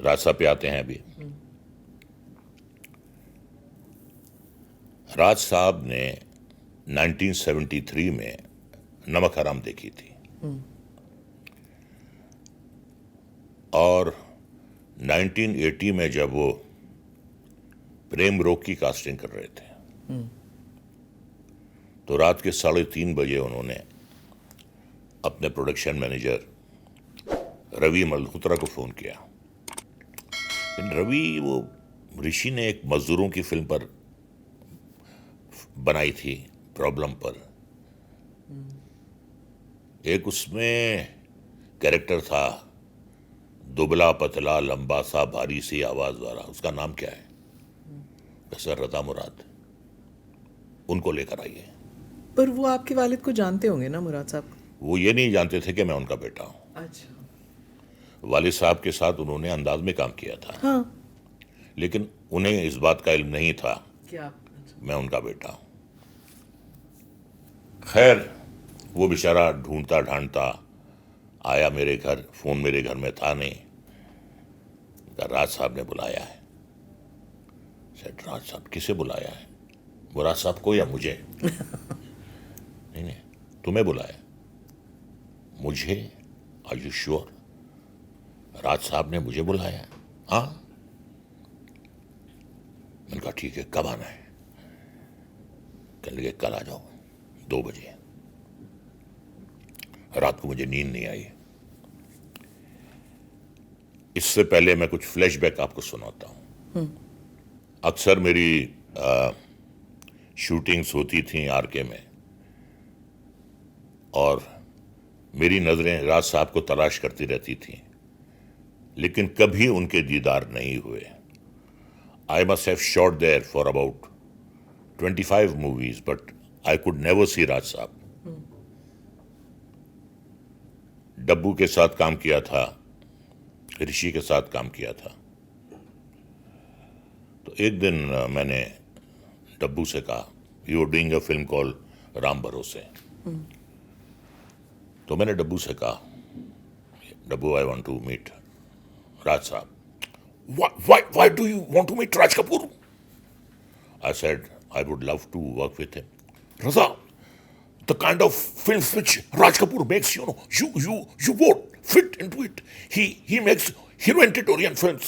राज पे आते हैं अभी। राज साहब ने 1973 में नमक हराम देखी थी और 1980 में जब वो प्रेम रोग की कास्टिंग कर रहे थे तो रात के 3:30 बजे उन्होंने अपने प्रोडक्शन मैनेजर रवि मल्होत्रा को फोन किया। लेकिन रवि वो ऋषि ने एक मजदूरों की फिल्म पर बनाई थी, प्रॉब्लम पर। एक उसमें कैरेक्टर था दुबला पतला लंबा सा भारी सी आवाज वाला, उसका नाम क्या है? सर रता मुराद, उनको लेकर आइए। पर वो आपके वालिद को जानते होंगे ना, मुराद साहब? वो ये नहीं जानते थे कि मैं उनका बेटा हूं। अच्छा। वालिद साहब के साथ उन्होंने अंदाज में काम किया था। हाँ। लेकिन उन्हें इस बात का इल्म नहीं था क्या? मैं उनका बेटा हूं। खैर, वो बेचारा ढूंढता ढांढता आया मेरे घर। फोन मेरे घर में था नहीं। राज साहब ने बुलाया है। सेठ राज साहब किसे बुलाया है? मुराद साहब को या मुझे? नहीं नहीं, तुम्हें बुलाया। मुझे? Are you sure? राज साहब ने मुझे बुलाया? हाँ। मैंने कहा ठीक है, कब आना है? कहने लगे कल आ जाओ 2 बजे। रात को मुझे नींद नहीं आई। इससे पहले मैं कुछ फ्लैशबैक आपको सुनाता हूं। अक्सर मेरी शूटिंग्स होती थी आरके में और मेरी नजरें राज साहब को तलाश करती रहती थी, लेकिन कभी उनके दीदार नहीं हुए। I must have shot there for about 25 movies but I could never see Raj साहब। डब्बू के साथ काम किया था, ऋषि के साथ काम किया था। तो एक दिन मैंने डब्बू से कहा, you are doing a film call Ram Bharose. तो मैंने डब्बू से कहा, Dabboo I want to meet Raj sahab. Why do you want to meet Raj Kapoor? I said, I would love to work with him. Raza, the kind of films which Raj Kapoor makes, you won't fit into it. He makes hero-entertainment films.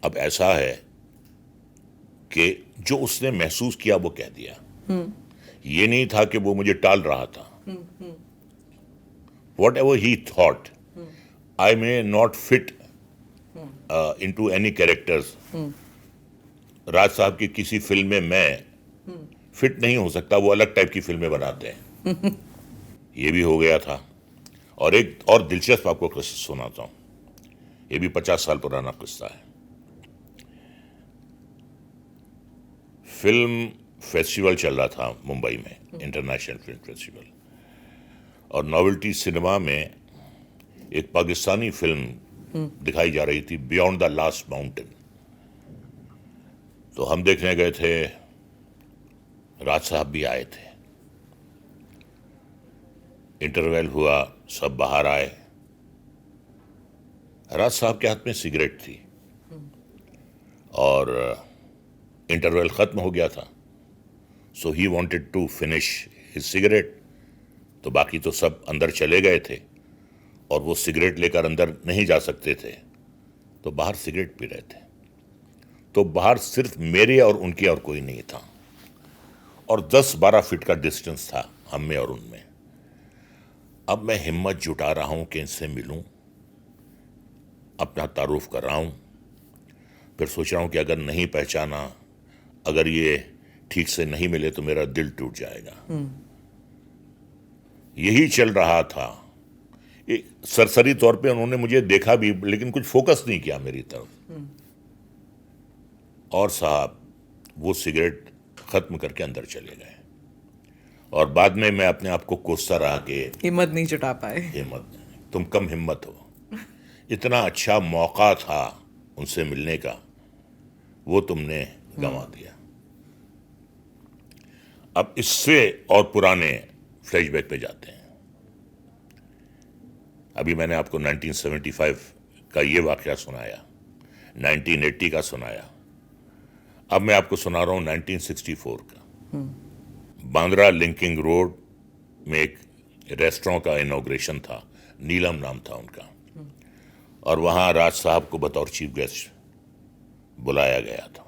अब ऐसा है कि जो उसने महसूस किया वो कह दिया। ये नहीं था कि वो मुझे टाल रहा था। Whatever he thought, I may not fit into any characters. राज साहब की किसी फिल्म में मैं फिट नहीं हो सकता, वो अलग टाइप की फिल्में बनाते हैं। ये भी हो गया था। और एक और दिलचस्प आपको किस्सा सुनाता हूं। ये भी 50 साल पुराना किस्सा है। फिल्म फेस्टिवल चल रहा था मुंबई में, इंटरनेशनल फिल्म फेस्टिवल, और नॉवेल्टी सिनेमा में एक पाकिस्तानी फिल्म दिखाई जा रही थी, बियॉन्ड द लास्ट माउंटेन। तो हम देखने गए थे, राज साहब भी आए थे। इंटरवल हुआ, सब बाहर आए। राज साहब के हाथ में सिगरेट थी और इंटरवल खत्म हो गया था। So he wanted to finish his cigarette. तो बाकी तो सब अंदर चले गए थे और वो सिगरेट लेकर अंदर नहीं जा सकते थे, तो बाहर सिगरेट पी रहे थे। तो बाहर सिर्फ मेरे और उनके और कोई नहीं था, और 10-12 फीट का डिस्टेंस था हम में और उनमें। अब मैं हिम्मत जुटा रहा हूं कि इनसे मिलूं, अपना तारुफ कर रहा हूं। फिर सोच रहा हूं कि अगर नहीं पहचाना, अगर ये ठीक से नहीं मिले तो मेरा दिल टूट जाएगा। यही चल रहा था। सरसरी तौर पे उन्होंने मुझे देखा भी, लेकिन कुछ फोकस नहीं किया मेरी तरफ। और साहब वो सिगरेट खत्म करके अंदर चले गए। और बाद में मैं अपने आप को कोसता रहा कि हिम्मत नहीं जुटा पाए। हिम्मत, तुम कम हिम्मत हो। इतना अच्छा मौका था उनसे मिलने का, वो तुमने गंवा दिया। अब इससे और पुराने फ्लैशबैक पे जाते हैं। अभी मैंने आपको 1975 का ये वाकया सुनाया, 1980 का सुनाया, अब मैं आपको सुना रहा हूँ 1964 का। बांद्रा लिंकिंग रोड में एक रेस्टोरेंट का इनॉग्रेशन था, नीलम नाम था उनका, और वहाँ राज साहब को बतौर चीफ गेस्ट बुलाया गया था।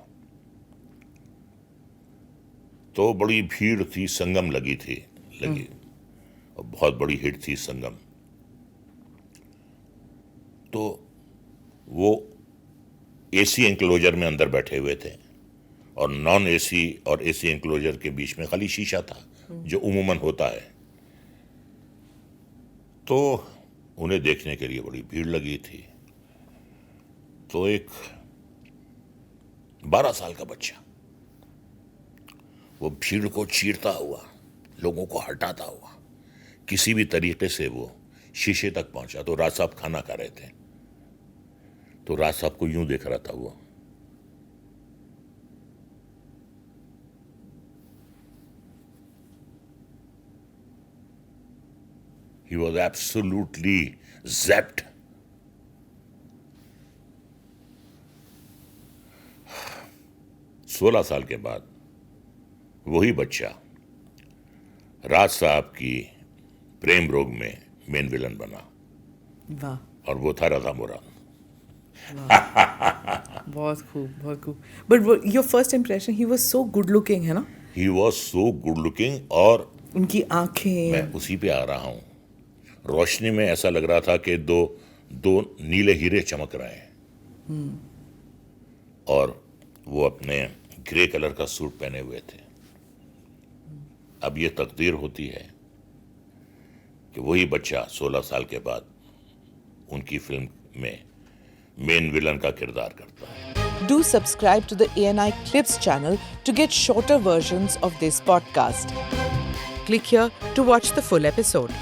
तो बड़ी भीड़ थी, संगम लगी और बहुत बड़ी हिट थी संगम। तो वो एसी एंक्लोजर में अंदर बैठे हुए थे और नॉन एसी और एसी एंक्लोजर के बीच में खाली शीशा था, जो उमूमन होता है। तो उन्हें देखने के लिए बड़ी भीड़ लगी थी। तो एक 12 साल का बच्चा वो भीड़ को चीरता हुआ, लोगों को हटाता हुआ, किसी भी तरीके से वो शीशे तक पहुंचा। तो राज साहब खाना खा रहे थे, तो राज साहब को यूं देख रहा था वो। He was absolutely zapped. सोलह साल के बाद वही बच्चा राज साहब की प्रेम रोग में मेन विलन बना, वाह, और वो था राधा मोरान। बहुत खूब, बहुत खूब। But your first impression, he was so good looking, है ना? He was so good looking, और उनकी आंखें। मैं उसी पे आ रहा हूं। रोशनी में ऐसा लग रहा था कि दो नीले हीरे चमक रहे हैं। और वो अपने ग्रे कलर का सूट पहने हुए थे। अब ये तकदीर होती है कि वही बच्चा 16 साल के बाद उनकी फिल्म में मेन विलन का किरदार करता है। Do subscribe to the ANI Clips channel to get shorter versions of this podcast. Click here to watch the full episode.